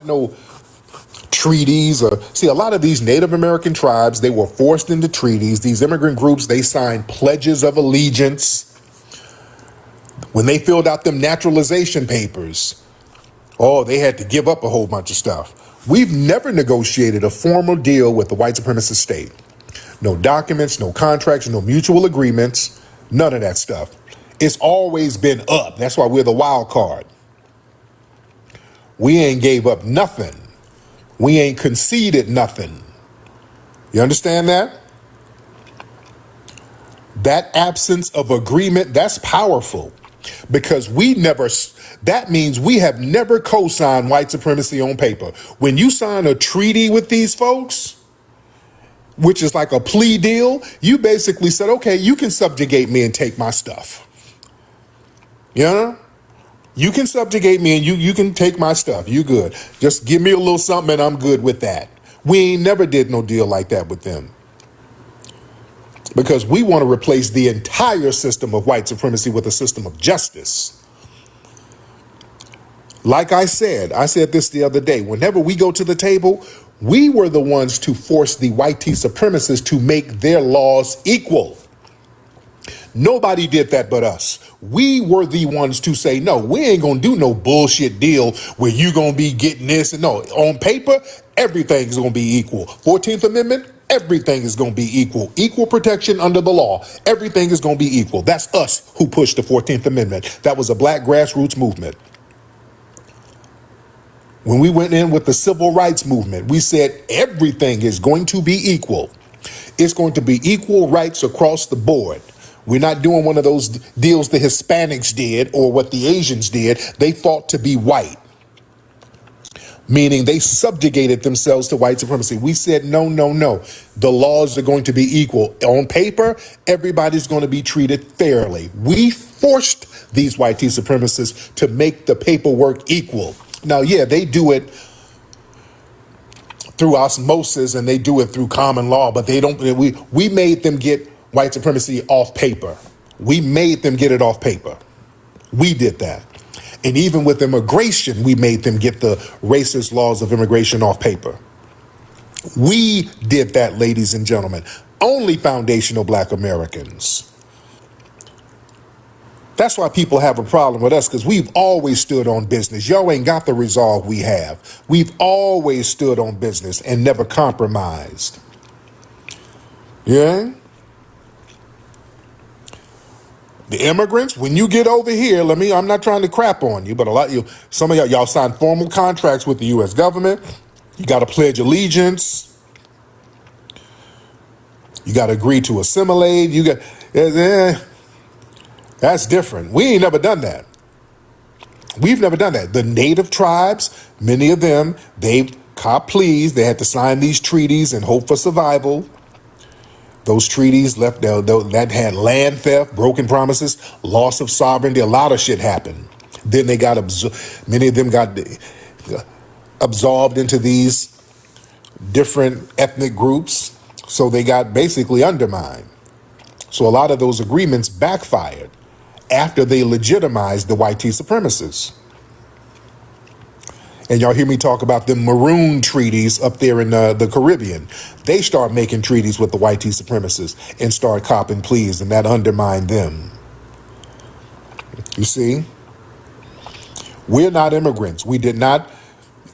No treaties or see a lot of these Native American tribes, they were forced into treaties. These immigrant groups, they signed pledges of allegiance when they filled out them naturalization papers. Oh, they had to give up a whole bunch of stuff. We've never negotiated a formal deal with the white supremacist state. No documents, no contracts, no mutual agreements, none of that stuff. It's always been up. That's why we're the wild card. We ain't gave up nothing. We ain't conceded nothing. You understand that? That absence of agreement, that's powerful because that means we have never co-signed white supremacy on paper. When you sign a treaty with these folks, which is like a plea deal, you basically said, okay, you can subjugate me and take my stuff. You know? You can subjugate me and you can take my stuff. You good. Just give me a little something and I'm good with that. We ain't never did no deal like that with them. Because we want to replace the entire system of white supremacy with a system of justice. Like I said this the other day, whenever we go to the table, we were the ones to force the white supremacists to make their laws equal. Nobody did that but us. We were the ones to say, no, we ain't gonna do no bullshit deal where you gonna be getting this. And no, on paper, everything is gonna be equal. 14th Amendment, everything is gonna be equal. Equal protection under the law. Everything is gonna be equal. That's us who pushed the 14th Amendment. That was a black grassroots movement. When we went in with the civil rights movement, we said everything is going to be equal. It's going to be equal rights across the board. We're not doing one of those deals the Hispanics did or what the Asians did. They fought to be white, meaning they subjugated themselves to white supremacy. We said, no, no, no. The laws are going to be equal. On paper, everybody's going to be treated fairly. We forced these white supremacists to make the paperwork equal. Now, yeah, they do it through osmosis and they do it through common law, but they don't. We made them get white supremacy off paper. We made them get it off paper. We did that. And even with immigration, we made them get the racist laws of immigration off paper. We did that, ladies and gentlemen. Only foundational black Americans. That's why people have a problem with us, because we've always stood on business. Y'all ain't got the resolve we have. We've always stood on business and never compromised. Yeah? The immigrants, when you get over here, I'm not trying to crap on you, but some of y'all signed formal contracts with the U.S. government. You got to pledge allegiance. You got to agree to assimilate. That's different. We ain't never done that. We've never done that. The native tribes, many of them, they cop pleas. They had to sign these treaties and hope for survival. Those treaties that had land theft, broken promises, loss of sovereignty. A lot of shit happened. Then they got many of them got absolved into these different ethnic groups. So they got basically undermined. So a lot of those agreements backfired after they legitimized the white supremacists. And y'all hear me talk about the maroon treaties up there in the Caribbean. They start making treaties with the white supremacists and start copping pleas, and that undermined them. You see? We're not immigrants. We did not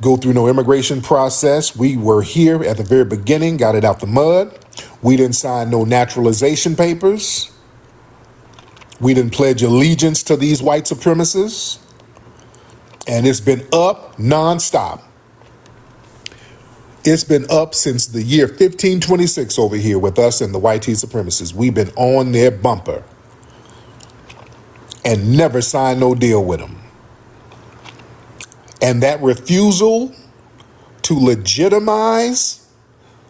go through no immigration process. We were here at the very beginning, got it out the mud. We didn't sign no naturalization papers. We didn't pledge allegiance to these white supremacists. And it's been up nonstop. It's been up since the year 1526 over here with us and the white supremacists. We've been on their bumper and never signed no deal with them. And that refusal to legitimize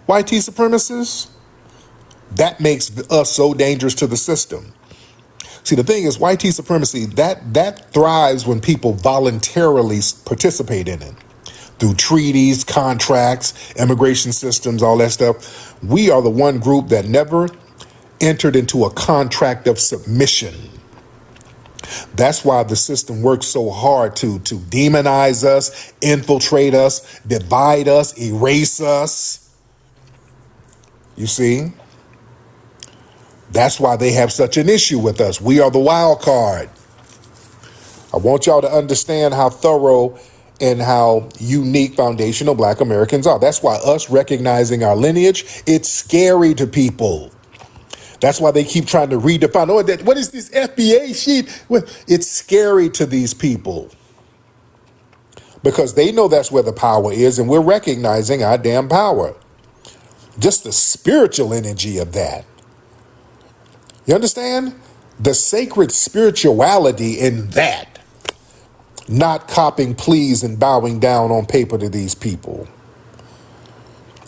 white supremacists, that makes us so dangerous to the system. See, the thing is, white supremacy, that thrives when people voluntarily participate in it. Through treaties, contracts, immigration systems, all that stuff. We are the one group that never entered into a contract of submission. That's why the system works so hard to demonize us, infiltrate us, divide us, erase us. You see? That's why they have such an issue with us. We are the wild card. I want y'all to understand how thorough and how unique foundational Black Americans are. That's why us recognizing our lineage, it's scary to people. That's why they keep trying to redefine. Oh, what is this FBA sheet? Well, it's scary to these people because they know that's where the power is, and we're recognizing our damn power. Just the spiritual energy of that. You understand? The sacred spirituality in that. Not copping pleas and bowing down on paper to these people.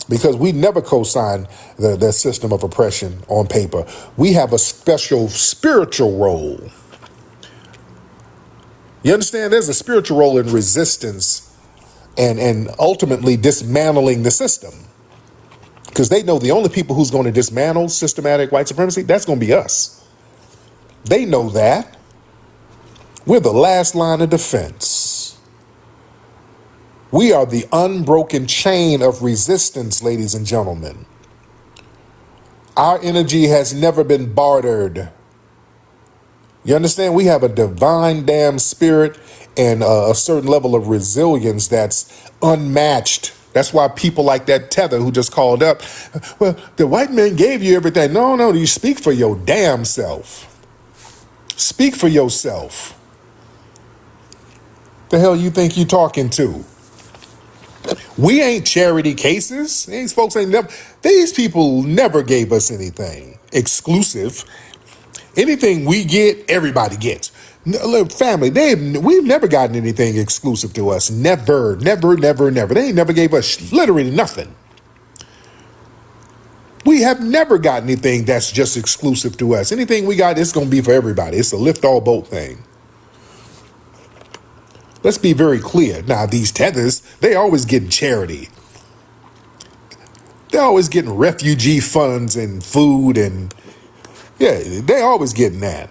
Because we never co-sign the system of oppression on paper. We have a special spiritual role. You understand? There's a spiritual role in resistance and ultimately dismantling the system. Because they know the only people who's going to dismantle systematic white supremacy, that's going to be us. They know that. We're the last line of defense. We are the unbroken chain of resistance, ladies and gentlemen. Our energy has never been bartered. You understand? We have a divine damn spirit and a certain level of resilience that's unmatched. That's why people like that Tether who just called up, well, the white man gave you everything. No, you speak for your damn self. Speak for yourself. The hell you think you talking to? We ain't charity cases. These folks ain't never. These people never gave us anything exclusive. Anything we get, everybody gets. Family, we've never gotten anything exclusive to us. Never. They ain't never gave us literally nothing. We have never got anything that's just exclusive to us. Anything we got, it's going to be for everybody. It's a lift all boat thing. Let's be very clear. Now, these tethers, they always getting charity. They're always getting refugee funds and food and, yeah, they always getting that.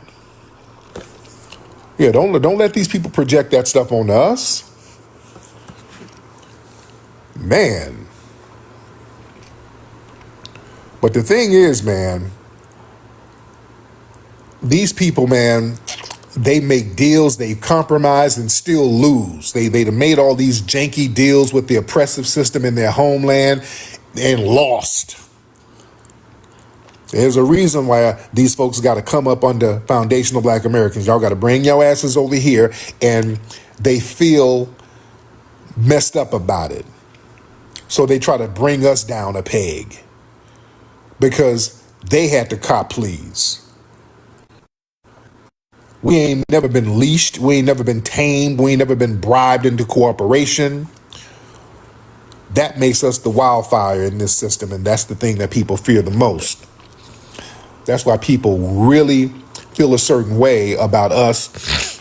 Yeah, don't let these people project that stuff on us. Man. But the thing is, man, these people, man, they make deals, they compromise and still lose. They've made all these janky deals with the oppressive system in their homeland and lost. There's a reason why these folks got to come up under foundational Black Americans. Y'all got to bring your asses over here, and they feel messed up about it. So they try to bring us down a peg because they had to cop pleas. We ain't never been leashed. We ain't never been tamed. We ain't never been bribed into cooperation. That makes us the wildfire in this system, and that's the thing that people fear the most. That's why people really feel a certain way about us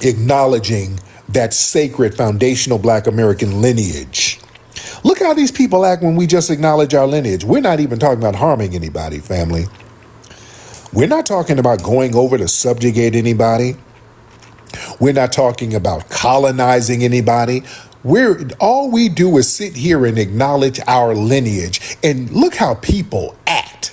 acknowledging that sacred foundational Black American lineage. Look how these people act when we just acknowledge our lineage. We're not even talking about harming anybody, family. We're not talking about going over to subjugate anybody. We're not talking about colonizing anybody. All we do is sit here and acknowledge our lineage. And look how people act.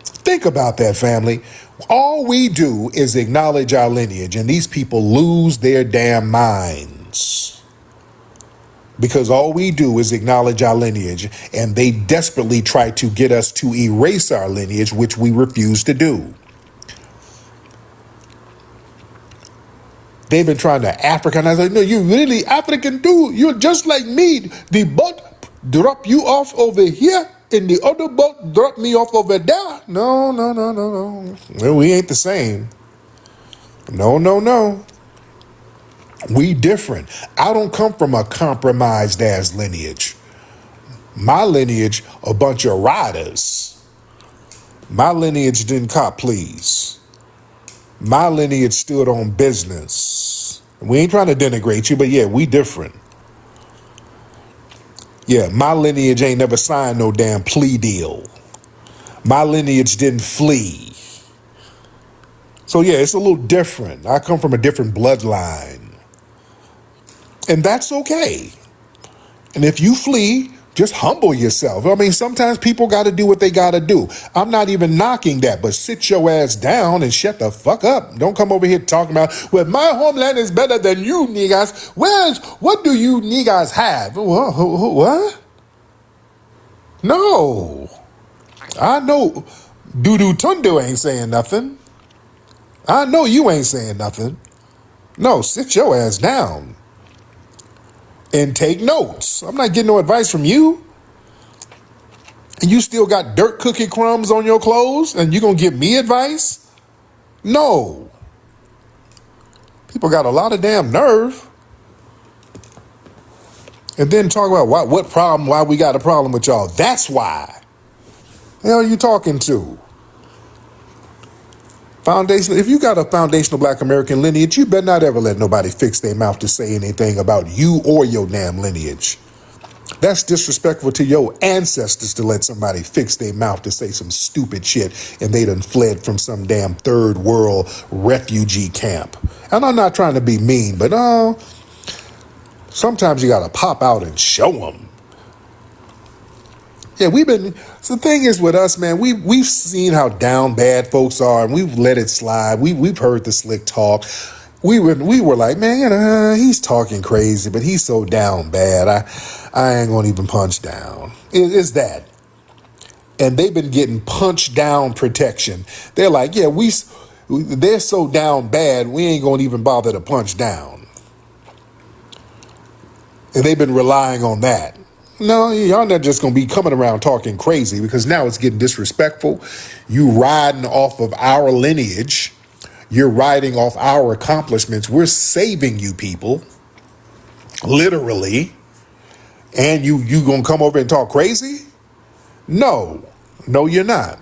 Think about that, family. All we do is acknowledge our lineage, and these people lose their damn minds. Because all we do is acknowledge our lineage, and they desperately try to get us to erase our lineage, which we refuse to do. They've been trying to Africanize. No, you really African too. You're just like me. The boat drop you off over here, and the other boat drop me off over there. No. Well, we ain't the same. No. We different. I don't come from a compromised ass lineage. My lineage, a bunch of riders. My lineage didn't cop pleas. My lineage stood on business. We ain't trying to denigrate you, but yeah, we different. Yeah, my lineage ain't never signed no damn plea deal. My lineage didn't flee. So yeah, it's a little different. I come from a different bloodline. And that's okay. And if you flee, just humble yourself. I mean, sometimes people got to do what they got to do. I'm not even knocking that, but sit your ass down and shut the fuck up. Don't come over here talking about, well, my homeland is better than you niggas. What do you niggas have? What? No. I know Dudu Tundu ain't saying nothing. I know you ain't saying nothing. No, sit your ass down and take notes. I'm not getting no advice from you. And you still got dirt cookie crumbs on your clothes and you gonna give me advice? No. People got a lot of damn nerve. And then talk about why we got a problem with y'all. That's why. The hell are you talking to? If you got a foundational Black American lineage, you better not ever let nobody fix their mouth to say anything about you or your damn lineage. That's disrespectful to your ancestors to let somebody fix their mouth to say some stupid shit and they done fled from some damn third world refugee camp. And I'm not trying to be mean, but sometimes you got to pop out and show them. Yeah, so the thing is with us, man, we've seen how down bad folks are and we've let it slide. We've heard the slick talk. We were like, man, he's talking crazy, but he's so down bad. I ain't gonna even punch down. It's that. And they've been getting punched down protection. They're like, yeah, they're so down bad, we ain't gonna even bother to punch down. And they've been relying on that. No, y'all not just going to be coming around talking crazy because now it's getting disrespectful. You riding off of our lineage. You're riding off our accomplishments. We're saving you people. Literally. And you going to come over and talk crazy? No, you're not.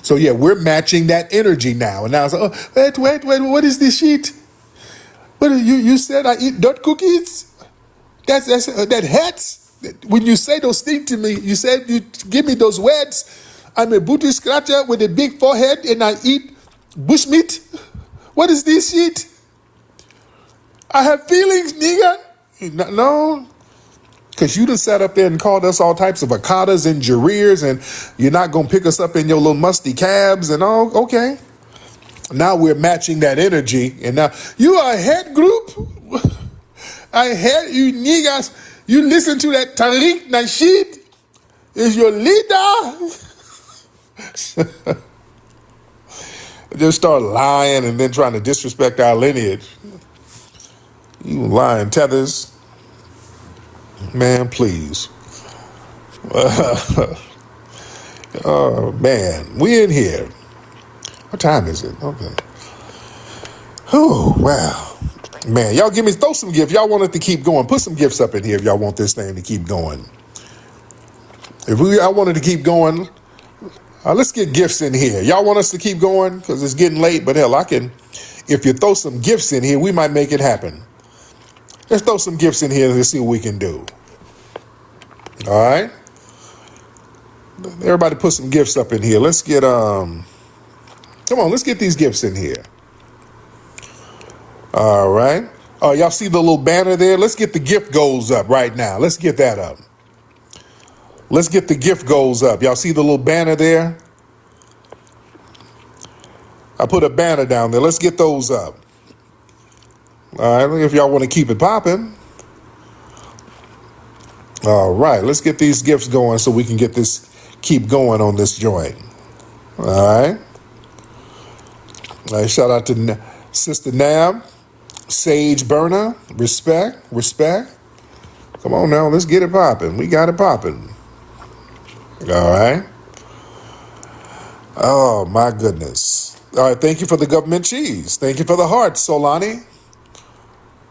So yeah, we're matching that energy now. And now it's like, wait, what is this shit? What you said I eat dirt cookies? That hurts. When you say those things to me, you said you give me those words. I'm a booty scratcher with a big forehead and I eat bushmeat. What is this shit? I have feelings, nigga. No. Because you done sat up there and called us all types of avocados and jareers and you're not going to pick us up in your little musty cabs and all. Okay. Now we're matching that energy. And now you are a head group. I heard you niggas. You listen to that TARIQ NASHEED is your leader. Just start lying and then trying to disrespect our lineage. You lying tethers. Man, please. Oh, man. We in here. What time is it? Okay. Oh, wow. Man, y'all throw some gifts. Y'all want it to keep going. Put some gifts up in here if y'all want this thing to keep going. I wanted to keep going, let's get gifts in here. Y'all want us to keep going? Because it's getting late, but hell, if you throw some gifts in here, we might make it happen. Let's throw some gifts in here and see what we can do. All right? Everybody put some gifts up in here. Let's get, come on, let's get these gifts in here. All right. Oh, y'all see the little banner there? Let's get the gift goals up right now. Let's get that up. Let's get the gift goals up. Y'all see the little banner there? I put a banner down there. Let's get those up. All right. If y'all want to keep it popping. All right. Let's get these gifts going so we can keep going on this joint. All right. All right. Shout out to Sister Nab. Sage Burner, respect. Come on now, let's get it popping. We got it popping. All right. Oh, my goodness. All right, thank you for the government cheese. Thank you for the heart, Solani.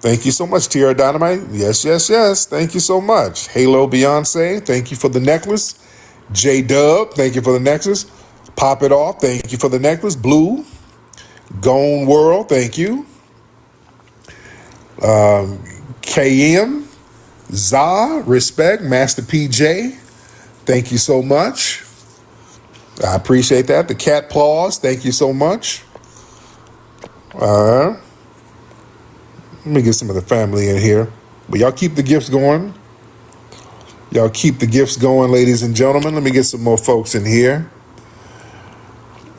Thank you so much, Tierra Dynamite. Yes. Thank you so much. Halo Beyonce, thank you for the necklace. J-Dub, thank you for the necklace. Pop It Off, thank you for the necklace. Blue. Gone World, thank you. KM, Za, respect. Master PJ, thank you so much. I appreciate that. The Cat Paws, thank you so much. Uh, Let me get some of the family in here. But y'all keep the gifts going. Y'all keep the gifts going, ladies and gentlemen. Let me get some more folks in here.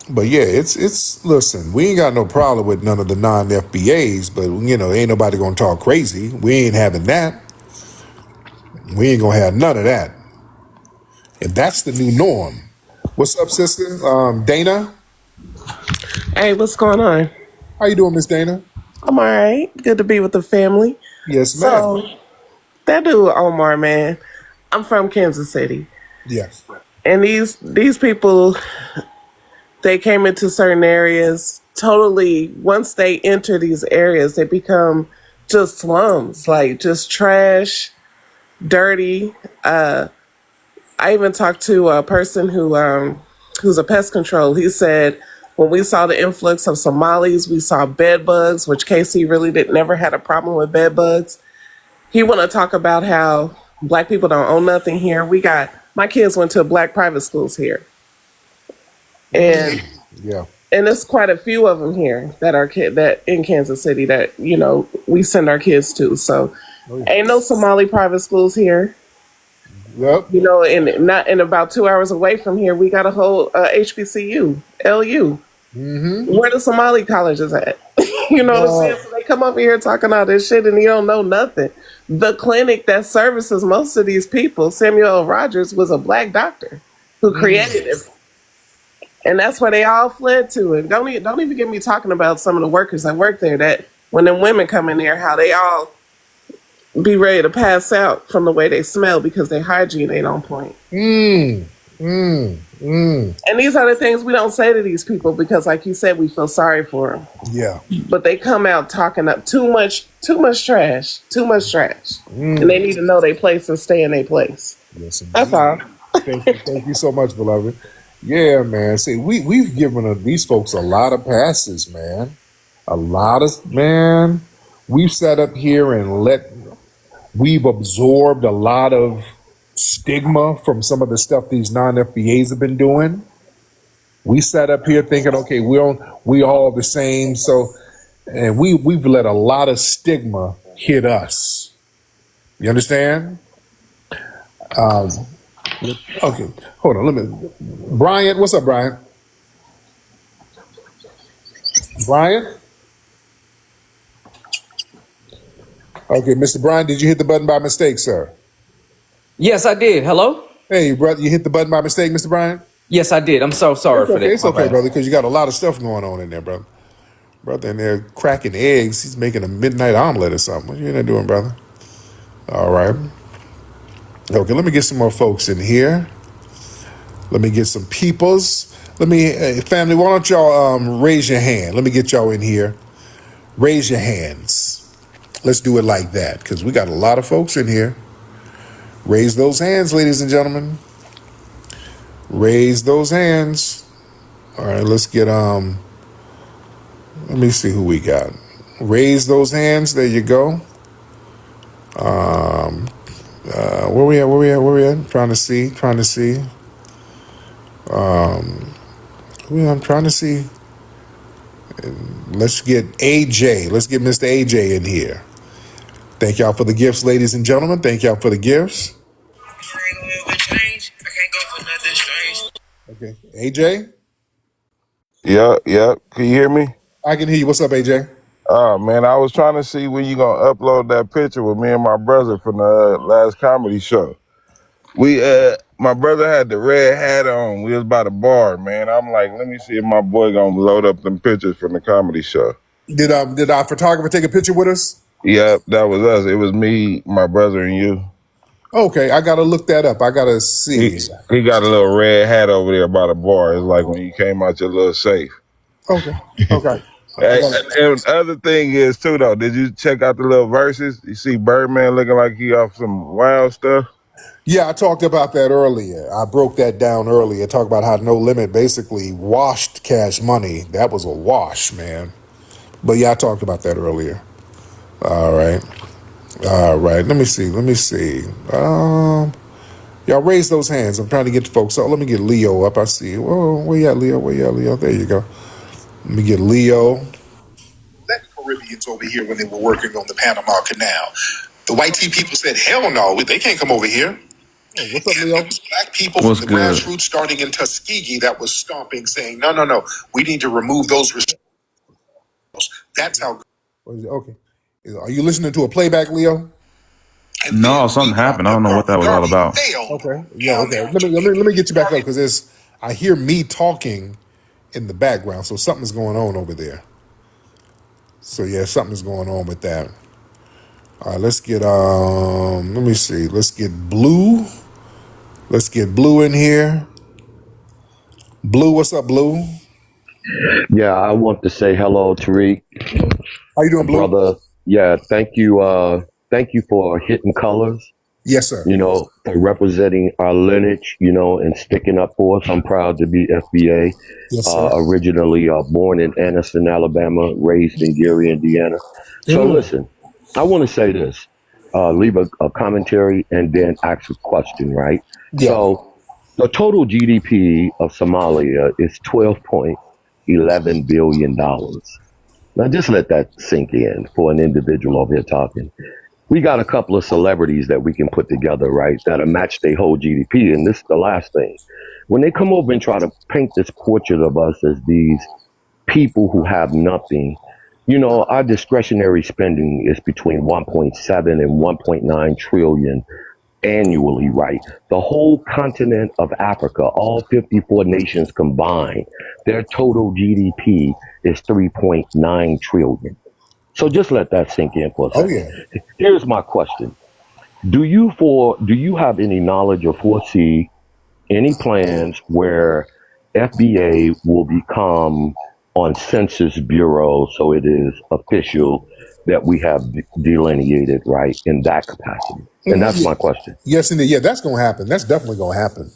But yeah, it's listen, we ain't got no problem with none of the non-FBA'S, but ain't nobody gonna talk crazy. We ain't having that. We ain't gonna have none of that. And that's the new norm. What's up, sister? Dana? Hey, what's going on? How you doing, Miss Dana? I'm all right. Good to be with the family. Yes, ma'am. So, that dude Omar, man, I'm from Kansas City, Yes. and these people, they came into certain areas. Totally, once they enter these areas, they become just slums, like just trash, dirty. I even talked to a person who's a pest control. He said when we saw the influx of Somalis, we saw bed bugs, which KC really never had a problem with bed bugs. He want to talk about how black people don't own nothing here. My kids went to black private schools here, and Yeah. there's quite a few of them here that in Kansas City that we send our kids to. So ain't no Somali private schools here. Yep. And not in about 2 hours away from here, we got a whole HBCU, LU. Where the Somali colleges at? You know what I'm saying? So they come over here talking all this shit and you don't know nothing. The clinic that services most of these people, Samuel L. Rogers, was a black doctor who created it. And that's where they all fled to. And don't even get me talking about some of the workers that work there, that when them women come in there, how they all be ready to pass out from the way they smell because their hygiene ain't on point. And these are the things we don't say to these people because, like you said, we feel sorry for them. Yeah. But they come out talking up too much trash, and they need to know their place and stay in their place. Yes, indeed. That's all. Thank you so much, beloved. Yeah, man. See, we've given these folks a lot of passes, man. We've sat up here and we've absorbed a lot of stigma from some of the stuff these non-FBAs have been doing. We sat up here thinking, okay, we all the same. So, and we've let a lot of stigma hit us. You understand? Okay, hold on. Brian, what's up, Brian? Brian? Okay, Mr. Brian, did you hit the button by mistake, sir? Yes, I did. Hello? Hey, brother, you hit the button by mistake, Mr. Brian? Yes, I did. I'm so sorry for that. It's okay, brother, because you got a lot of stuff going on in there, brother. Brother in there cracking eggs. He's making a midnight omelet or something. What you in there doing, brother? All right. Okay, let me get some more folks in here. Let me get some peoples. Family, why don't y'all raise your hand? Let me get y'all in here. Raise your hands. Let's do it like that, because we got a lot of folks in here. Raise those hands, ladies and gentlemen. Raise those hands. All right, let's get let me see who we got. Raise those hands. There you go. Where we at? Trying to see. I'm trying to see. Let's get AJ. Let's get Mr. AJ in here. Thank y'all for the gifts, ladies and gentlemen. Thank y'all for the gifts. Okay, AJ? Yep. Can you hear me? I can hear you. What's up, AJ? Oh man, I was trying to see when you gonna upload that picture with me and my brother from the last comedy show. My brother had the red hat on. We was by the bar, man. I'm like, let me see if my boy gonna load up them pictures from the comedy show. Did our photographer take a picture with us? Yep, that was us. It was me, my brother, and you. Okay, I gotta look that up. I gotta see. He got a little red hat over there by the bar. It's like when you came out your little safe. Okay. And the other thing is too though, did you check out the little verses? You see Birdman looking like he off some wild stuff? Yeah, I talked about that earlier. I broke that down earlier. Talked about how No Limit basically washed Cash Money. That was a wash, man. But yeah, I talked about that earlier. All right. Let me see. Y'all raise those hands. I'm trying to get the folks. So let me get Leo up. I see. Whoa, where you at, Leo? There you go. Let me get Leo. here when they were working on the Panama Canal. The white tea people said, hell no, they can't come over here. Oh, what's up, Leo? It was black people from the grassroots starting in Tuskegee that was stomping, saying, no, we need to remove those restrictions. That's how. Okay. Are you listening to a playback, Leo? No, something happened. I don't know what that was all about. Okay. Yeah, okay. Let me get you back up because I hear me talking in the background, so something's going on over there. So yeah, something's going on with that. All right, let's get let me see. Let's get Blue. Let's get Blue in here. Blue, what's up, Blue? Yeah, I want to say hello, Tariq. How you doing, Blue? Brother. Yeah, thank you for hitting colors. Yes, sir. For representing our lineage, and sticking up for us. I'm proud to be FBA. Yes, sir. Originally born in Anniston, Alabama, raised in Gary, Indiana. So listen, I want to say this, leave a commentary and then ask a question, right? Yeah. So the total GDP of Somalia is $12.11 billion. Now just let that sink in for an individual over here talking. We got a couple of celebrities that we can put together, right, that'll match their whole GDP. And this is the last thing. When they come over and try to paint this portrait of us as these people who have nothing, our discretionary spending is between 1.7 and 1.9 trillion annually, right? The whole continent of Africa, all 54 nations combined, their total GDP is 3.9 trillion. So just let that sink in for a second. Oh, yeah. Here's my question. Do you have any knowledge or foresee any plans where FBA will become on Census Bureau so it is official that we have delineated, right, in that capacity? And that's my question. Yes, indeed. Yeah, that's going to happen. That's definitely going to happen.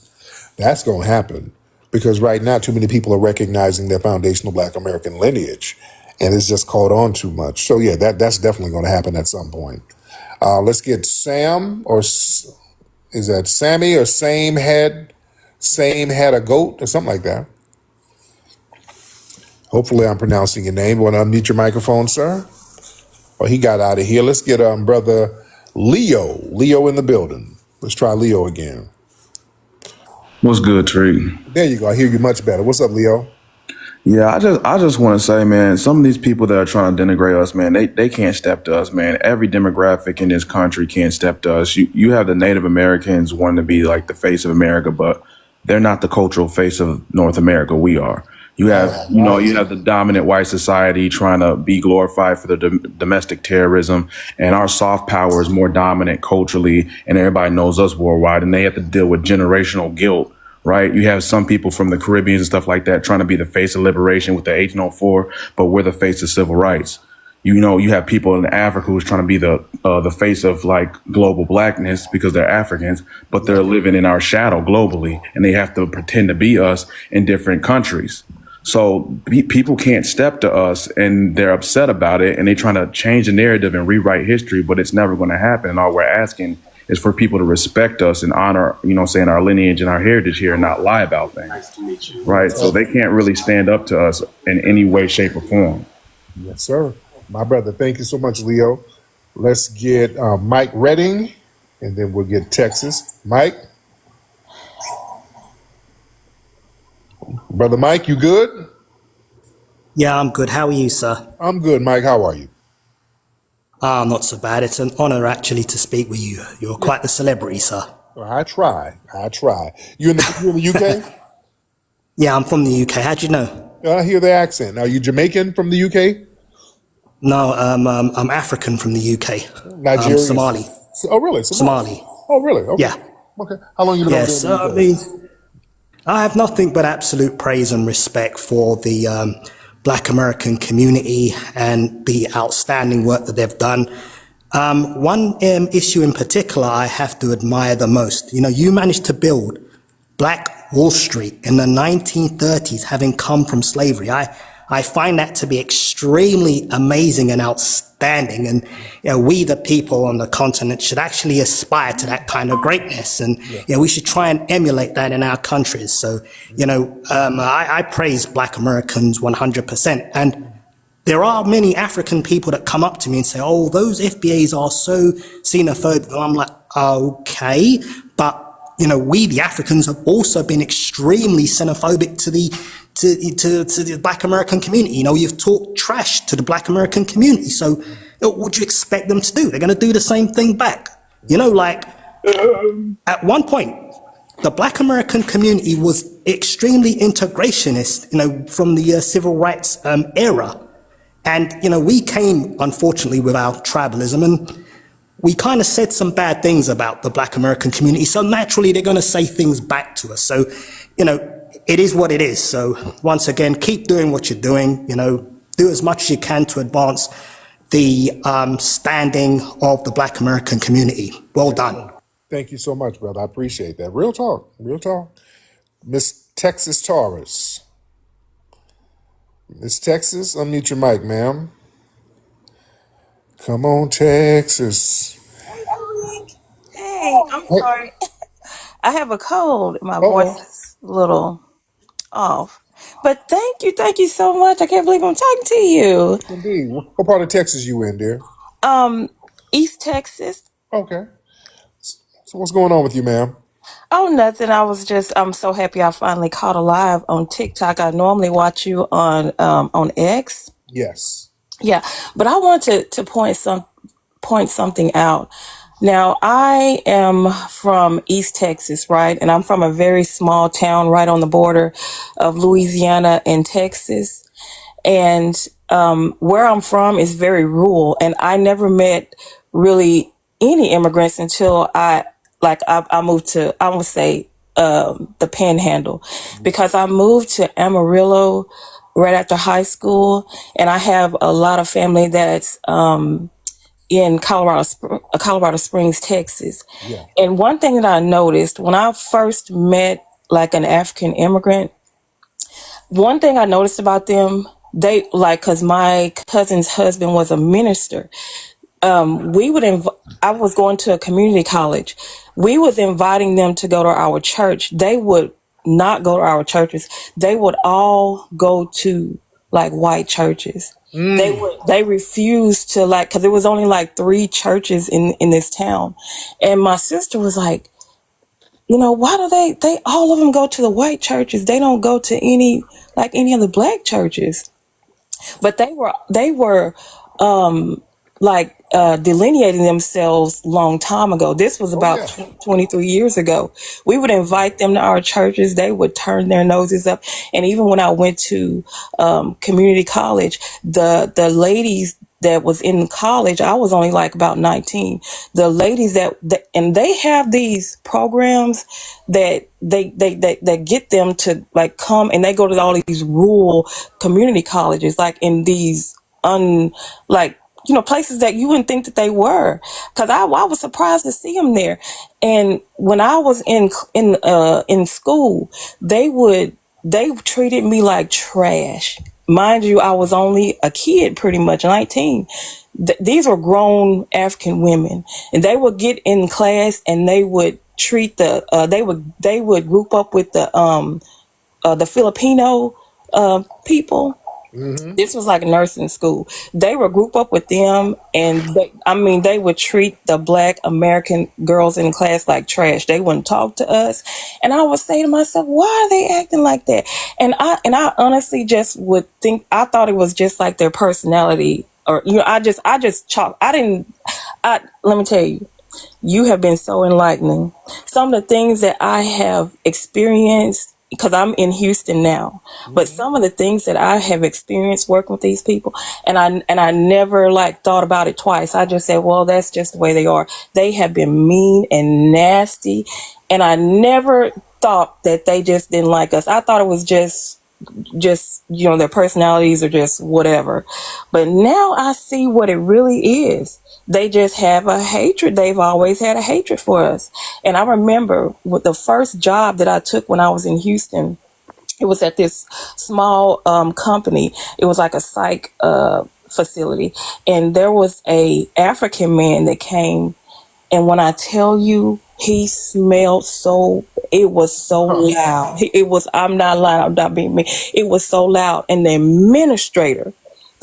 That's going to happen because right now too many people are recognizing their foundational Black American lineage. And it's just caught on too much. So yeah, that's definitely going to happen at some point. Let's get Sam, or is that Sammy, or same had a goat or something like that. Hopefully I'm pronouncing your name. Want to unmute your microphone, sir? Oh, he got out of here. Let's get brother Leo in the building. Let's try Leo again. What's good, Tariq? There you go. I hear you much better. What's up, Leo? Yeah, I just want to say, man, some of these people that are trying to denigrate us, man, they can't step to us, man. Every demographic in this country can't step to us. You have the Native Americans wanting to be like the face of America, but they're not the cultural face of North America. We are. You have, you have the dominant white society trying to be glorified for the domestic terrorism, and our soft power is more dominant culturally, and everybody knows us worldwide, and they have to deal with generational guilt. Right. You have some people from the Caribbean and stuff like that trying to be the face of liberation with the 1804, but we're the face of civil rights. You have people in Africa who's trying to be the face of like global blackness because they're Africans, but they're living in our shadow globally, and they have to pretend to be us in different countries. So people can't step to us, and they're upset about it, and they're trying to change the narrative and rewrite history, but it's never going to happen. And all we're asking is for people to respect us and honor, saying our lineage and our heritage here and not lie about things. Nice to meet you. Right. So they can't really stand up to us in any way, shape, or form. Yes, sir. My brother. Thank you so much, Leo. Let's get Mike Redding, and then we'll get Texas. Mike? Brother Mike, you good? Yeah, I'm good. How are you, sir? I'm good, Mike. How are you? Not so bad. It's an honor, actually, to speak with you. You're quite the celebrity, sir. Well, I try. You in the UK? Yeah, I'm from the UK. How'd you know? I hear the accent. Are you Jamaican from the UK? No, I'm African from the UK. Nigerian? Somali. Oh, really? Somali. Oh, really? Okay. Yeah. Okay. How long you been Yes, in the UK? I have nothing but absolute praise and respect for the Black American community and the outstanding work that they've done. One issue in particular I have to admire the most. You managed to build Black Wall Street in the 1930s, having come from slavery. I find that to be extremely amazing and outstanding. And we, the people on the continent, should actually aspire to that kind of greatness. And we should try and emulate that in our countries. So, I praise Black Americans 100%. And there are many African people that come up to me and say, "Oh, those FBAs are so xenophobic." And I'm like, okay, but we the Africans have also been extremely xenophobic to the Black American community. You've talked trash to the Black American community. So what would you expect them to do? They're going to do the same thing back. At one point, the Black American community was extremely integrationist, from the civil rights era. And, we came, unfortunately, with our tribalism, and we kind of said some bad things about the Black American community. So naturally, they're going to say things back to us. So, it is what it is. So once again, keep doing what you're doing, do as much as you can to advance the standing of the Black American community. Well done. Thank you so much, brother. I appreciate that. Real talk. Real talk. Miss Texas Taurus. Miss Texas, unmute your mic, ma'am. Come on, Texas. Hey, I'm Hey. sorry. I have a cold. My Uh-oh. voice is a little off. But thank you so much. I can't believe I'm talking to you. Indeed. What part of Texas you in, dear? East Texas. Okay. So what's going on with you, ma'am? Oh, nothing. I'm so happy I finally caught alive on TikTok. I normally watch you on X. Yes. Yeah, but I wanted to point something out. Now, I am from East Texas, right? And I'm from a very small town right on the border of Louisiana and Texas. And where I'm from is very rural. And I never met really any immigrants until I moved to, I would say, the Panhandle, because I moved to Amarillo right after high school. And I have a lot of family that's in Colorado Springs, Texas. Yeah. And one thing that I noticed when I first met like an African immigrant, one thing I noticed about them, cause my cousin's husband was a minister. I was going to a community college. We was inviting them to go to our church. They would not go to our churches. They would all go to like white churches. They refused to cause there was only like 3 churches in this town. And my sister was like, why do they all of them go to the white churches? They don't go to any of the black churches. But they were delineating themselves long time ago. This was about 23 years ago. We would invite them to our churches. They would turn their noses up. And even when I went to community college, the ladies that was in college, I was only like about 19. The ladies and they have these programs that they get them to like come, and they go to all these rural community colleges, like in these places that you wouldn't think that they were. Cause I was surprised to see them there. And when I was in school, they treated me like trash. Mind you, I was only a kid, pretty much 19. These were grown African women, and they would get in class and they would treat they would group up with the Filipino people. Mm-hmm. This was like a nursing school. They would group up with them, and they would treat the Black American girls in class like trash. They wouldn't talk to us, and I would say to myself, "Why are they acting like that?" And I honestly just would think, I thought it was just like their personality, or I just chalk. Let me tell you, you have been so enlightening. Some of the things that I have experienced, because I'm in Houston now, but some of the things that I have experienced working with these people, and I never thought about it twice. I just said, well, that's just the way they are. They have been mean and nasty, and I never thought that they just didn't like us. I thought it was just their personalities or just whatever. But now I see what it really is. They just have a hatred. They've always had a hatred for us. And I remember with the first job that I took when I was in Houston, it was at this small company. It was like a psych facility. And there was a African man that came. And when I tell you, he smelled it was so loud. I'm not lying, I'm not being mean. It was so loud. And the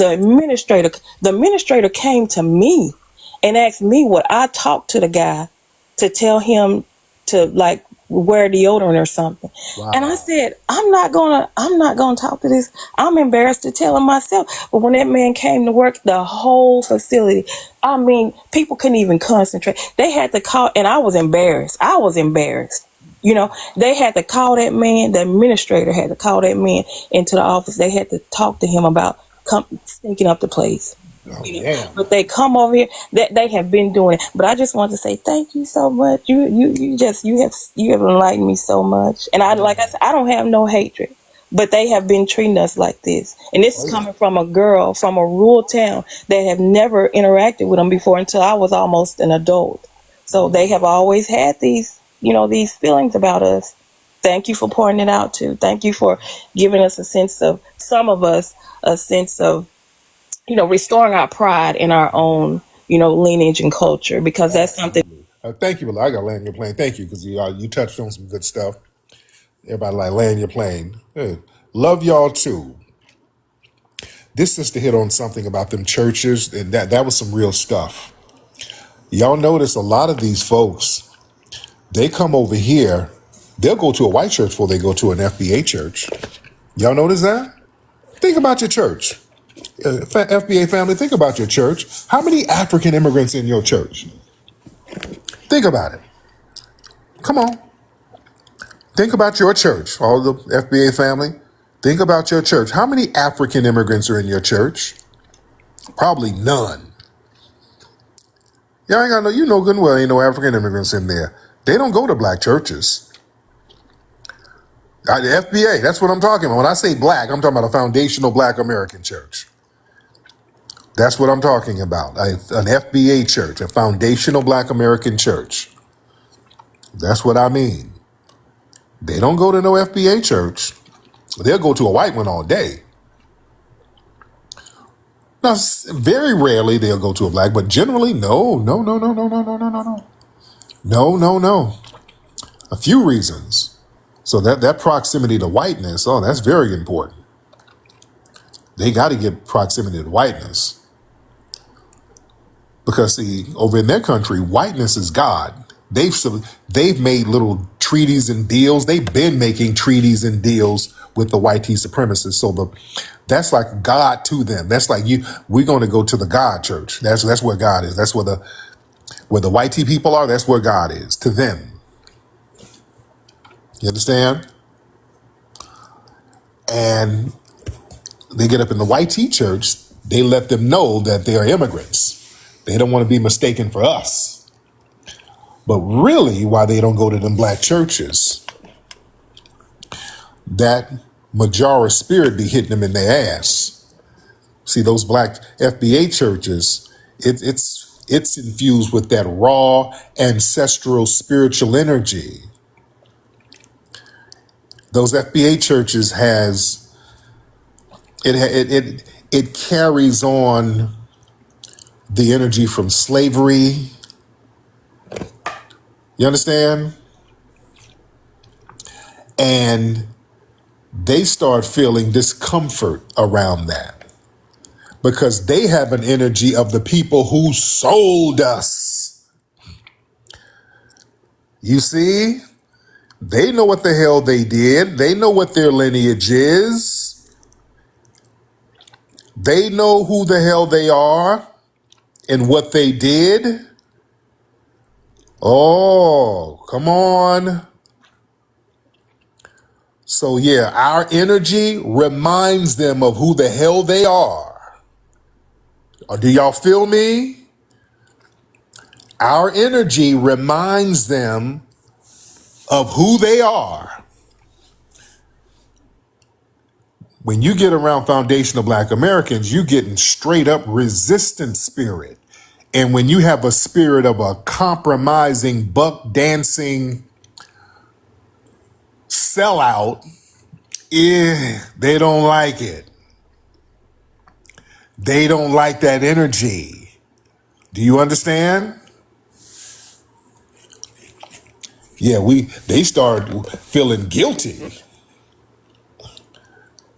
the administrator came to me and asked me what I talked to the guy to tell him to like wear deodorant or something. Wow. And I said, I'm not gonna talk to this. I'm embarrassed to tell him myself. But when that man came to work, the whole facility, I mean, people couldn't even concentrate. They had to call, and I was embarrassed. You know, they had to call that man, the administrator had to call that man into the office. They had to talk to him about stinking up the place. Oh, You know, damn. but they come over here. That they have been doing it. But I just want to say thank you so much. You have enlightened me so much. And like I said, I don't have no hatred. But they have been treating us like this. And this is coming from a girl from a rural town that have never interacted with them before until I was almost an adult. So they have always had these feelings about us. Thank you for pointing it out too. Thank you for giving us a sense of restoring our pride in our own, lineage and culture, because that's something. Thank you, Belinda. I got to land your plane. Thank you, because you touched on some good stuff. Everybody like land your plane. Hey, love y'all too. This sister hit on something about them churches, and that was some real stuff. Y'all notice a lot of these folks, they come over here, they'll go to a white church before they go to an FBA church. Y'all notice that? Think about your church. FBA family, think about your church. How many African immigrants in your church? Think about it. Come on. Think about your church, all the FBA family. Think about your church. How many African immigrants are in your church? Probably none. Y'all ain't got you know good and well ain't no African immigrants in there. They don't go to black churches. The FBA, that's what I'm talking about. When I say black, I'm talking about a foundational black American church. That's what I'm talking about. An FBA church, a foundational black American church. That's what I mean. They don't go to no FBA church. They'll go to a white one all day. Now, very rarely they'll go to a black, but generally, no. A few reasons. So that proximity to whiteness, that's very important. They got to get proximity to whiteness. Because see, over in their country, whiteness is God. They've made little treaties and deals. They've been making treaties and deals with the white supremacists. So that's like God to them. That's like we're going to go to the God church. That's where God is. That's where the white people are. That's where God is to them. You understand? And they get up in the white church. They let them know that they are immigrants. They don't want to be mistaken for us. But really, why they don't go to them black churches, that Majora spirit be hitting them in their ass. See, those black FBA churches, it's infused with that raw ancestral spiritual energy. Those FBA churches it carries on the energy from slavery. You understand? And they start feeling discomfort around that because they have an energy of the people who sold us. You see? They know what the hell they did. They know what their lineage is. They know who the hell they are and what they did. Oh, come on. So yeah, our energy reminds them of who the hell they are. Do y'all feel me? Our energy reminds them of who they are. When you get around foundational black Americans, you getting straight up resistance spirit. And when you have a spirit of a compromising, buck dancing sellout, they don't like it. They don't like that energy. Do you understand? Yeah, they start feeling guilty.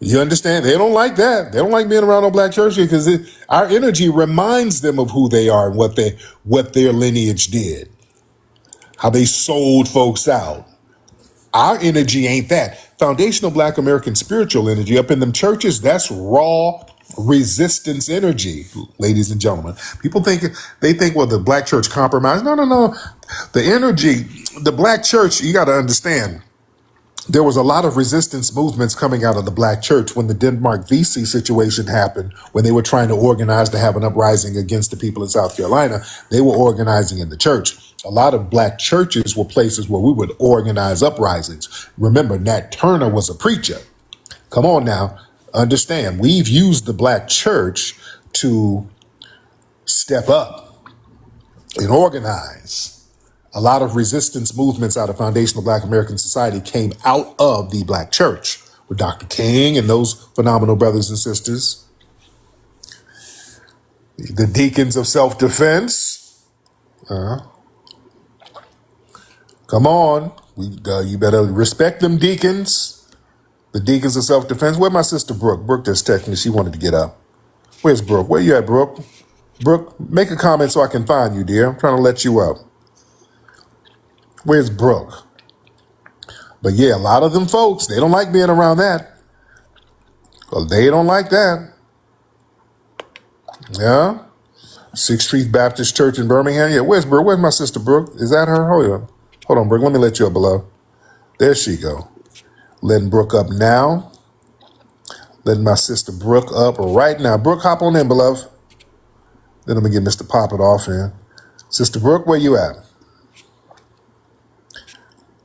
You understand? They don't like that. They don't like being around no black church because our energy reminds them of who they are and what their lineage did, how they sold folks out. Our energy ain't that. Foundational Black American spiritual energy up in them churches, that's raw resistance energy, ladies and gentlemen. People think, well, the black church compromised. No, no, no. The energy, the black church, you got to understand, there was a lot of resistance movements coming out of the black church when the Denmark VC situation happened, when they were trying to organize to have an uprising against the people in South Carolina. They were organizing in the church. A lot of black churches were places where we would organize uprisings. Remember, Nat Turner was a preacher. Come on now, understand, we've used the black church to step up and organize. A lot of resistance movements out of foundational Black American society came out of the black church with Dr. King and those phenomenal brothers and sisters. The deacons of self-defense. Come on. You better respect them deacons. The deacons of self-defense. Where's my sister Brooke? Brooke just texted me. She wanted to get up. Where's Brooke? Where you at, Brooke? Brooke, make a comment so I can find you, dear. I'm trying to let you up. Where's Brooke? But yeah, a lot of them folks, they don't like being around that. Well, they don't like that. Yeah? 6th Street Baptist Church in Birmingham. Yeah, where's Brooke? Where's my sister Brooke? Is that her? Hold on, Brooke. Let me let you up below. There she go. Letting Brooke up now. Letting my sister Brooke up right now. Brooke, hop on in, beloved. Then let me get Mr. Pop It off in. Sister Brooke, where you at?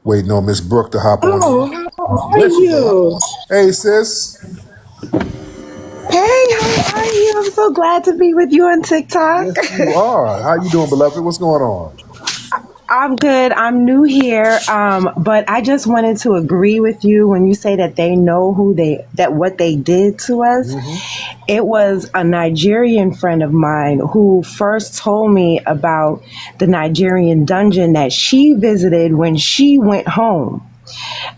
Waiting on Miss Brooke to hop on. How are you? Hey, sis. Hey, how are you? I'm so glad to be with you on TikTok. Yes, you are. How you doing, beloved? What's going on? I'm good. I'm new here, but I just wanted to agree with you when you say that they know what they did to us. Mm-hmm. It was a Nigerian friend of mine who first told me about the Nigerian dungeon that she visited when she went home.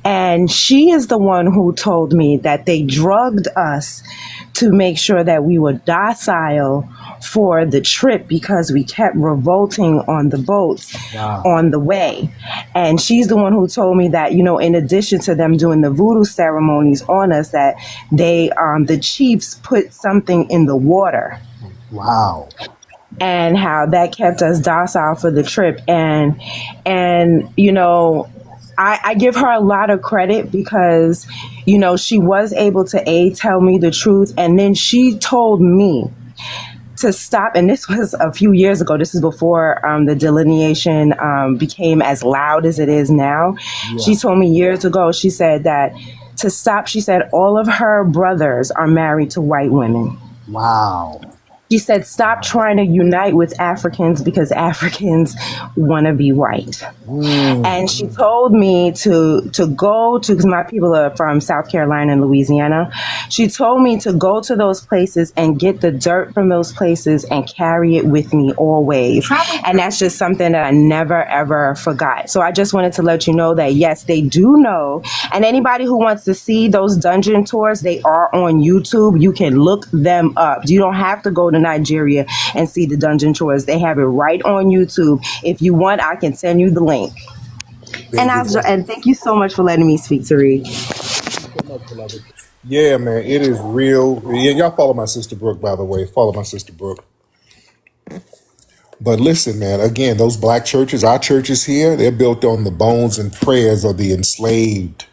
And she is the one who told me that they drugged us to make sure that we were docile for the trip because we kept revolting on the boats on the way. And she's the one who told me that, in addition to them doing the voodoo ceremonies on us, that the chiefs put something in the water. Wow. And how that kept us docile for the trip. And I give her a lot of credit because, she was able to tell me the truth. And then she told me to stop. And this was a few years ago. This is before the delineation became as loud as it is now. Yeah. She told me years ago, she said that to stop, she said all of her brothers are married to white women. Wow. She said, stop trying to unite with Africans because Africans want to be white. And she told me to go to, because my people are from South Carolina and Louisiana. She told me to go to those places and get the dirt from those places and carry it with me always. And that's just something that I never, ever forgot. So I just wanted to let you know that, yes, they do know. And anybody who wants to see those dungeon tours, they are on YouTube. You can look them up. You don't have to go to Nigeria and see the dungeon tours. They have it right on YouTube. If you want, I can send you the link. And thank you so much for letting me speak, TARIQ. Yeah, man, it is real. Yeah, y'all follow my sister Brooke, by the way. Follow my sister Brooke. But listen, man, again, those black churches, our churches here, they're built on the bones and prayers of the enslaved.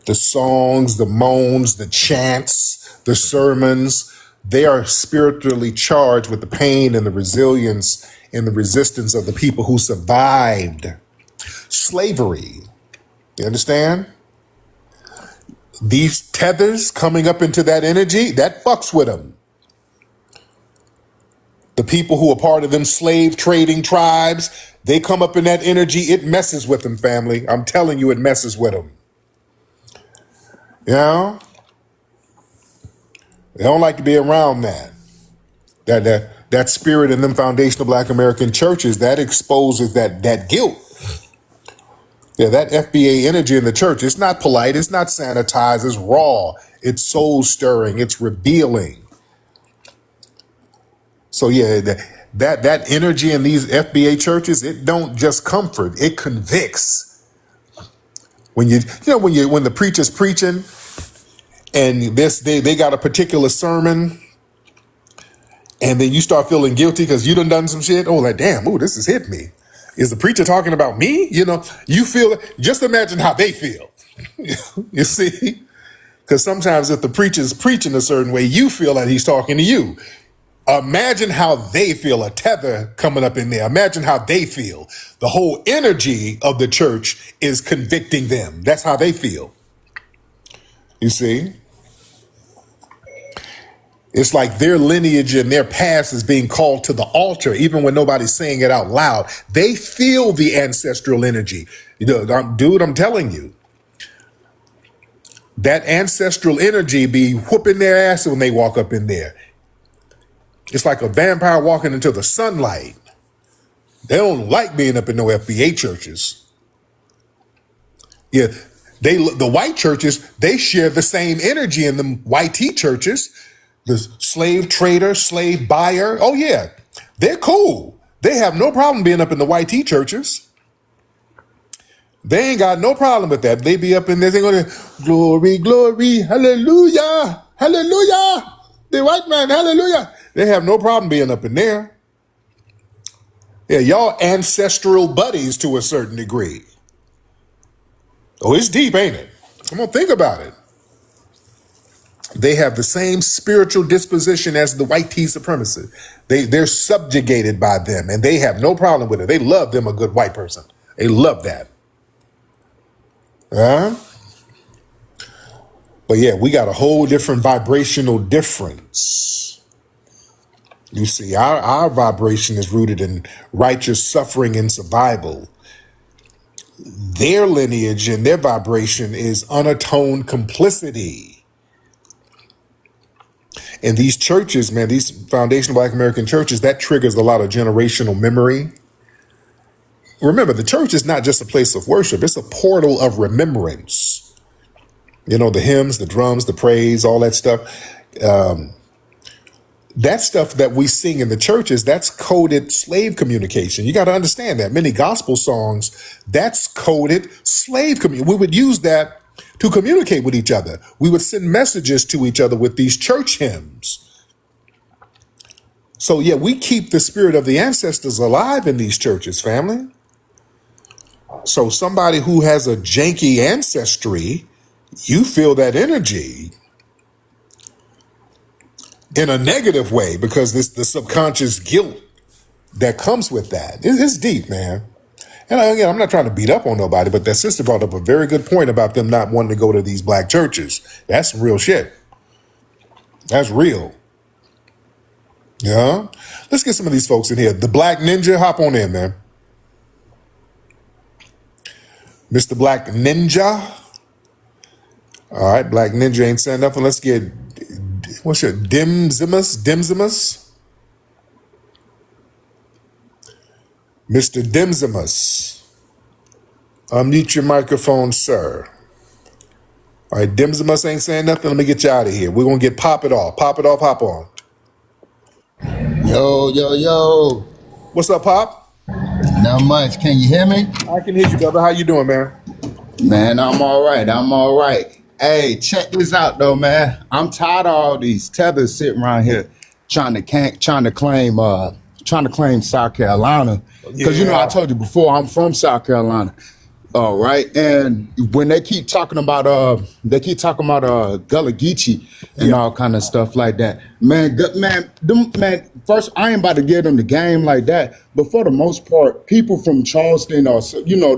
The songs, the moans, the chants, the sermons, they are spiritually charged with the pain and the resilience and the resistance of the people who survived slavery. You understand? These tethers coming up into that energy, that fucks with them. The people who are part of them slave trading tribes, they come up in that energy, it messes with them, family. I'm telling you, it messes with them. You know? They don't like to be around that. That spirit in them foundational Black American churches, that exposes that guilt. Yeah, that FBA energy in the church, it's not polite, it's not sanitized, it's raw. It's soul stirring. It's revealing. So yeah, that energy in these FBA churches, it don't just comfort, it convicts. When when the preacher's preaching and they got a particular sermon, and then you start feeling guilty because you done some shit. Oh, like damn, ooh, this has hit me. Is the preacher talking about me? You feel. Just imagine how they feel. You see, because sometimes if the preacher's preaching a certain way, you feel that he's talking to you. Imagine how they feel, a tether coming up in there. Imagine how they feel. The whole energy of the church is convicting them. That's how they feel. You see? It's like their lineage and their past is being called to the altar, even when nobody's saying it out loud. They feel the ancestral energy. Dude, I'm telling you. That ancestral energy be whooping their ass when they walk up in there. It's like a vampire walking into the sunlight. They don't like being up in no FBA churches. Yeah, the white churches, they share the same energy in the white T churches. The slave trader, slave buyer. Oh yeah, they're cool. They have no problem being up in the white T churches. They ain't got no problem with that. They be up in there, they go to glory, glory, hallelujah, hallelujah. The white man, hallelujah. They have no problem being up in there. Yeah, y'all ancestral buddies to a certain degree. Oh, it's deep, ain't it? Come on, think about it. They have the same spiritual disposition as the white T supremacists. They're subjugated by them, and they have no problem with it. They love them a good white person. They love that. But yeah, we got a whole different vibrational difference. You see, our vibration is rooted in righteous suffering and survival. Their lineage and their vibration is unatoned complicity. And these churches, man, these foundational Black American churches, that triggers a lot of generational memory. Remember, the church is not just a place of worship. It's a portal of remembrance. The hymns, the drums, the praise, all that stuff. That stuff that we sing in the churches, that's coded slave communication. You got to understand that. Many gospel songs, that's coded slave communication. We would use that to communicate with each other. We would send messages to each other with these church hymns. So yeah, we keep the spirit of the ancestors alive in these churches, family. So somebody who has a janky ancestry, you feel that energy in a negative way because the subconscious guilt that comes with that. It's deep, man. And again, I'm not trying to beat up on nobody, but that sister brought up a very good point about them not wanting to go to these black churches. That's some real shit. That's real. Yeah. Let's get some of these folks in here. The Black Ninja, hop on in, man. Mr. Black Ninja. All right, Black Ninja ain't saying nothing. Let's get, what's your Dimzimus? Mr. Dimzimus. Unmute your microphone, sir. All right, Dimzimus ain't saying nothing. Let me get you out of here. We're going to get Pop It Off. Pop It Off, hop on. Yo, yo, yo. What's up, Pop? Not much. Can you hear me? I can hear you, brother. How you doing, man? Man, I'm all right. Hey, check this out, though, man. I'm tired of all these tethers sitting around here trying to claim South Carolina. Because, I told you before, I'm from South Carolina. All right. And when they keep talking about Gullah Geechee and all kind of stuff like that, man, first, I ain't about to give them the game like that. But for the most part, people from Charleston or,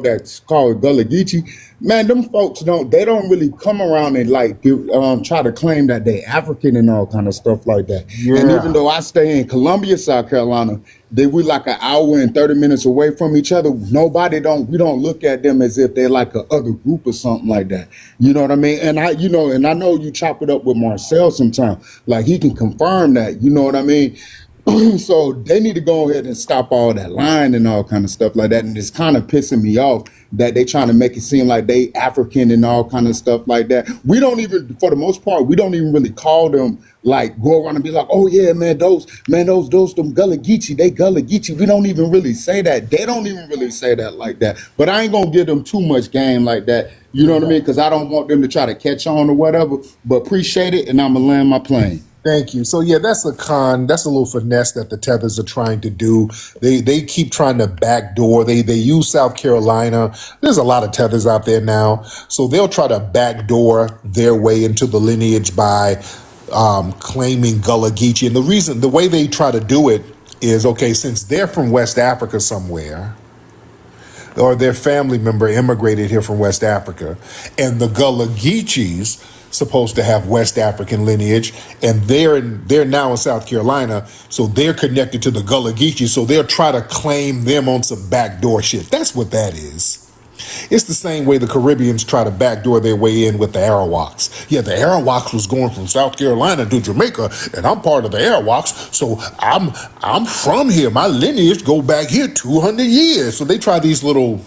that's called Gullah Geechee, man, them folks don't really come around and try to claim that they African and all kind of stuff like that. Yeah. And even though I stay in Columbia, South Carolina, we like an hour and 30 minutes away from each other. We don't look at them as if they're like a other group or something like that. You know what I mean? And I know you chop it up with Marcel sometimes. Like he can confirm that, you know what I mean? So they need to go ahead and stop all that lying and all kind of stuff like that. And it's kind of pissing me off that they trying to make it seem like they African and all kind of stuff like that. We don't even, for the most part, we don't even really call them, like go around and be like, oh yeah, those them Gullah Geechee, they Gullah Geechee. We don't even really say that. They don't even really say that like that. But I ain't gonna give them too much game like that. You know what I mean? Because I don't want them to try to catch on or whatever. But appreciate it, and I'm gonna land my plane. Thank you. So yeah, that's a con. That's a little finesse that the tethers are trying to do. They keep trying to backdoor. They use South Carolina. There's a lot of tethers out there now, so they'll try to backdoor their way into the lineage by claiming Gullah Geechee. And the way they try to do it is, okay, since they're from West Africa somewhere, or their family member immigrated here from West Africa, and the Gullah Geechees supposed to have West African lineage, and they're now in South Carolina, so they're connected to the Gullah Geechee, so they'll try to claim them on some backdoor shit. That's what that is. It's the same way the Caribbeans try to backdoor their way in with the Arawaks. Yeah, the Arawaks was going from South Carolina to Jamaica, and I'm part of the Arawaks, so I'm from here. My lineage go back here 200 years. So they try these little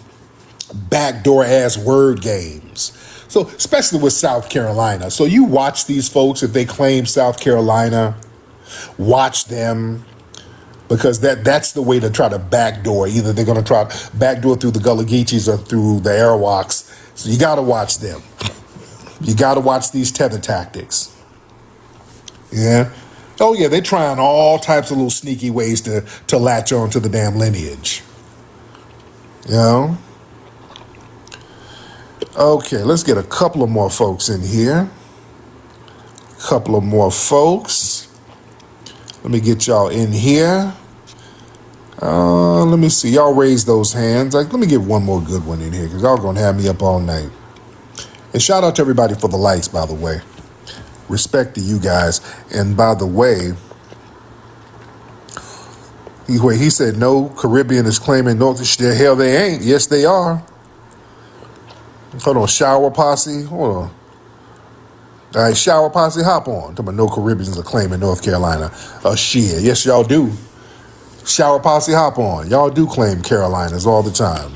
backdoor ass word games. So especially with South Carolina. So you watch these folks, if they claim South Carolina, watch them, because that's the way to try to backdoor. Either they're going to try to backdoor through the Gullah Geechees or through the Arawaks. So you got to watch them. You got to watch these tether tactics. Yeah. Oh yeah, they're trying all types of little sneaky ways to latch on to the damn lineage. You know? Okay, let's get a couple of more folks in here. Couple of more folks. Let me get y'all in here. Let me see. Y'all raise those hands. Let me get one more good one in here, because y'all going to have me up all night. And shout out to everybody for the likes, by the way. Respect to you guys. And by the way, he said no Caribbean is claiming North. The hell they ain't. Yes, they are. Hold on. Shower Posse. Hold on. All right, Shower Posse, hop on. Talking about no Caribbeans are claiming North Carolina. Shit. Yes, y'all do. Shower Posse, hop on. Y'all do claim Carolinas all the time.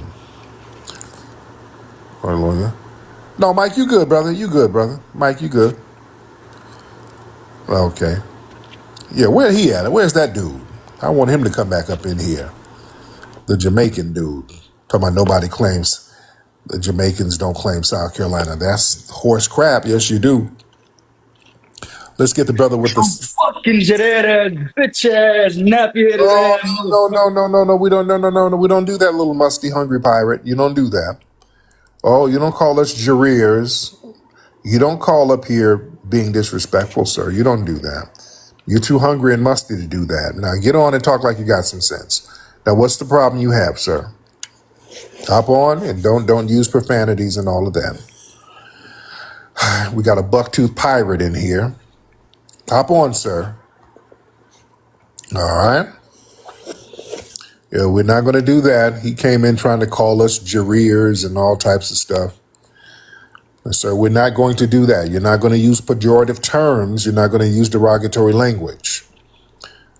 No, Mike, you good, brother. You good, brother. Mike, you good. Okay. Yeah, where he at? Where's that dude? I want him to come back up in here. The Jamaican dude. Talking about nobody claims, the Jamaicans don't claim South Carolina. That's horse crap. Yes, you do. Let's get the brother with the fucking bitch ass nappy headed ass. No. We don't do that, little musty hungry pirate. You don't do that. Oh, you don't call us Jareers. You don't call up here being disrespectful, sir. You don't do that. You're too hungry and musty to do that. Now get on and talk like you got some sense. Now what's the problem you have, sir? Hop on and don't use profanities and all of that. We got a bucktooth pirate in here. Hop on, sir. All right. Yeah, we're not going to do that. He came in trying to call us Jareers and all types of stuff. And sir, we're not going to do that. You're not going to use pejorative terms. You're not going to use derogatory language.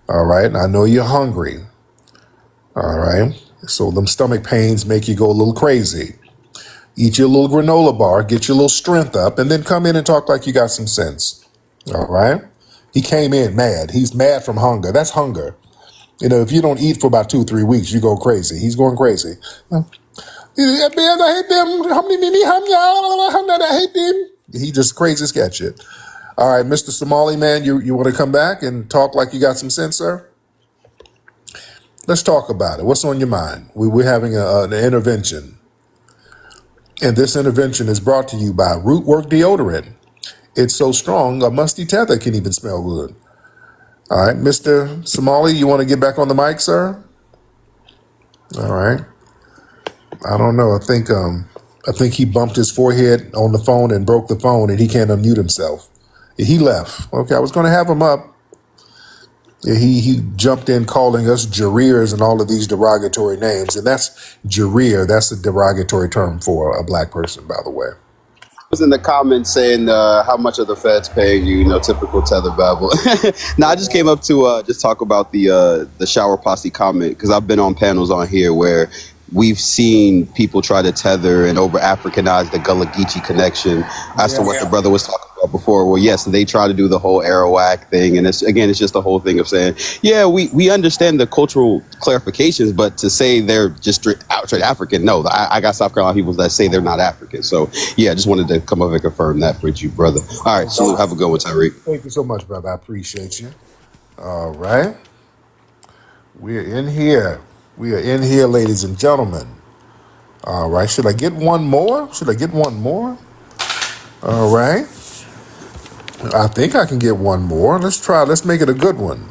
All right. I know you're hungry. All right. So them stomach pains make you go a little crazy. Eat your little granola bar, get your little strength up, and then come in and talk like you got some sense. All right. He came in mad. He's mad from hunger. That's hunger. You know, if you don't eat for about 2-3 weeks, you go crazy. He's going crazy. I hate them. I hate them. He just crazy as cat shit. All right, Mr. Somali man, you want to come back and talk like you got some sense, sir? Let's talk about it. What's on your mind? We're having an intervention. And this intervention is brought to you by Rootwork Deodorant. It's so strong, a musty tether can even smell good. All right, Mr. Somali, you want to get back on the mic, sir? All right. I don't know. I think he bumped his forehead on the phone and broke the phone, and he can't unmute himself. He left. Okay, I was going to have him up. He jumped in calling us Jareers and all of these derogatory names, and that's Jareer. That's a derogatory term for a black person, by the way. Was in the comments saying how much are the feds paying you, typical tether babble. Now, I just came up to just talk about the shower posse comment, because I've been on panels on here where we've seen people try to tether and over Africanize the Gullah Geechee connection as to what the brother was talking about before. Well, yes, they try to do the whole Arawak thing. And it's just the whole thing of saying, yeah, we understand the cultural clarifications, but to say they're just straight African, no, I got South Carolina people that say they're not African. So, yeah, I just wanted to come up and confirm that for you, brother. All right, so have a good one, Tyreek. Thank you so much, brother. I appreciate you. All right. We're in here. We are in here, ladies and gentlemen. All right. Should I get one more? All right. I think I can get one more. Let's try. Let's make it a good one.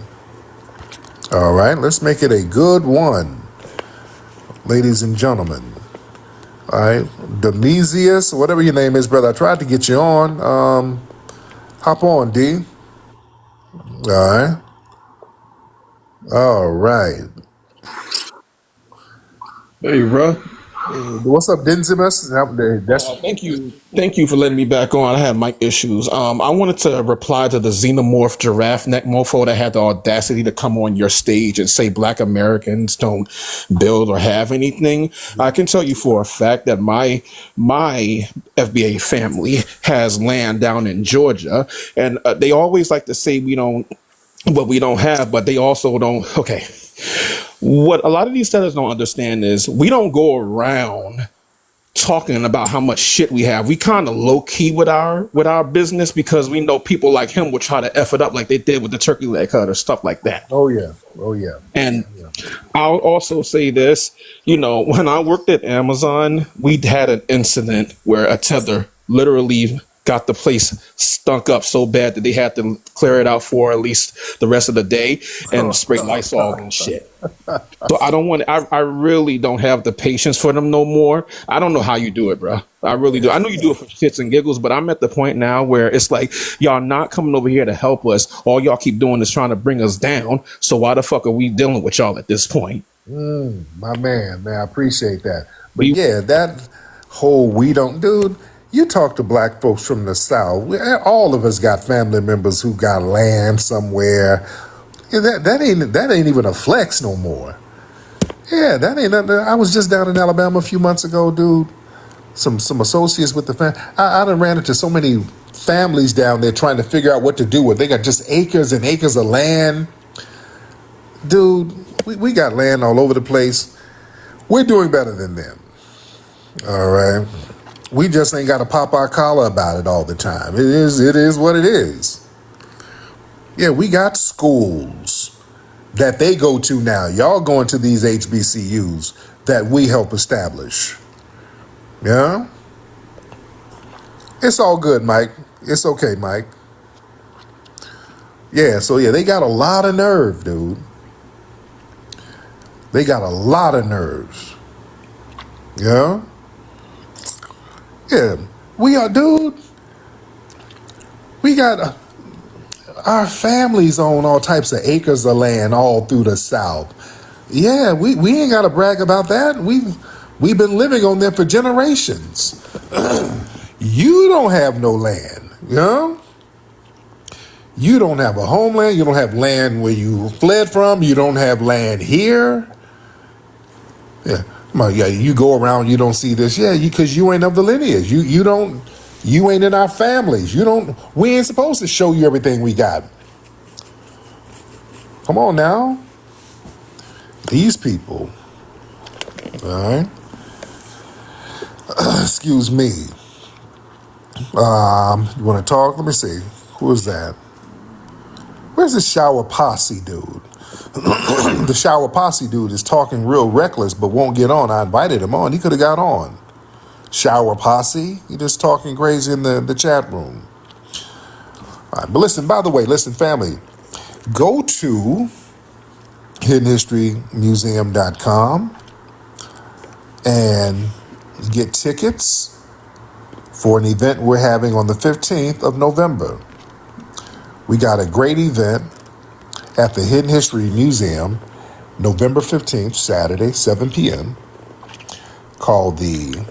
All right. Let's make it a good one, ladies and gentlemen. All right. Demesius, whatever your name is, brother. I tried to get you on. Hop on, D. All right. All right. Hey, bro. What's up, Denzimus? Thank you for letting me back on. I had mic issues. I wanted to reply to the xenomorph giraffe neck mofo that had the audacity to come on your stage and say Black Americans don't build or have anything. I can tell you for a fact that my FBA family has land down in Georgia, and they always like to say we don't have, but they also don't. Okay. What a lot of these sellers don't understand is we don't go around talking about how much shit we have. We kind of low key with our business because we know people like him will try to F it up like they did with the turkey leg cut or stuff like that. Oh yeah. And I'll also say this, when I worked at Amazon, we had an incident where a tether literally got the place stunk up so bad that they had to clear it out for at least the rest of the day and spray Lysol and shit. So I really don't have the patience for them no more. I don't know how you do it, bro. I really do. I know you do it for shits and giggles, but I'm at the point now where it's like, y'all not coming over here to help us. All y'all keep doing is trying to bring us down. So why the fuck are we dealing with y'all at this point? My man, I appreciate that. But yeah, that whole we don't, dude. You talk to black folks from the South, all of us got family members who got land somewhere. That ain't even a flex no more. Yeah, that ain't nothing. I was just down in Alabama a few months ago, dude. Some associates with the family. I done ran into so many families down there trying to figure out what to do with. They got just acres and acres of land. Dude, we got land all over the place. We're doing better than them. All right. We just ain't got to pop our collar about it all the time. It is what it is. Yeah, we got schools that they go to now. Y'all going to these HBCUs that we help establish. Yeah? It's all good, Mike. It's okay, Mike. Yeah, so yeah, they got a lot of nerve, dude. They got a lot of nerves. Yeah? Yeah, we are, dude. We got our families own all types of acres of land all through the South. Yeah, we ain't got to brag about that. We've been living on them for generations. You don't have no land, You don't have a homeland. You don't have land where you fled from. You don't have land here. Yeah. Yeah, you go around, you don't see this. Yeah, because you ain't of the lineage. You ain't in our families. We ain't supposed to show you everything we got. Come on now. These people. All right. Excuse me. You want to talk? Let me see. Who is that? Where's the shower posse dude? The shower posse dude is talking real reckless but won't get on. I invited him on. He could have got on. Shower posse? He just talking crazy in the chat room. All right, but listen, by the way, family. Go to hiddenhistorymuseum.com and get tickets for an event we're having on the 15th of November. We got a great event at the Hidden History Museum, November 15th, Saturday, 7 p.m., called the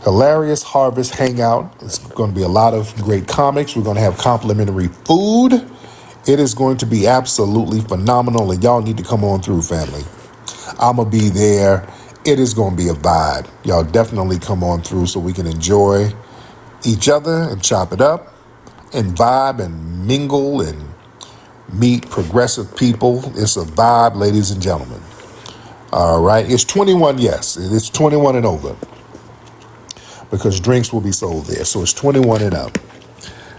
Hilarious Harvest Hangout. It's going to be a lot of great comics. We're going to have complimentary food. It is going to be absolutely phenomenal, and y'all need to come on through, family. I'm going to be there It is going to be a vibe. Y'all definitely come on through so we can enjoy each other and chop it up and vibe and mingle and meet progressive people. It's a vibe, ladies and gentlemen. All right. It's 21, yes. It's 21 and over because drinks will be sold there. So it's 21 and up.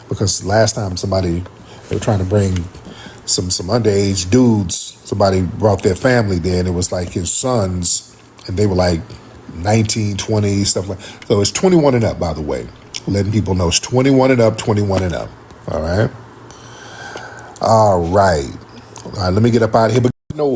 Because last time they were trying to bring some underage dudes, somebody brought their family there, and it was like his sons, and they were like 19, 20, stuff like that. So it's 21 and up, by the way. Letting people know it's 21 and up, 21 and up. All right. All right. All right, let me get up out of here.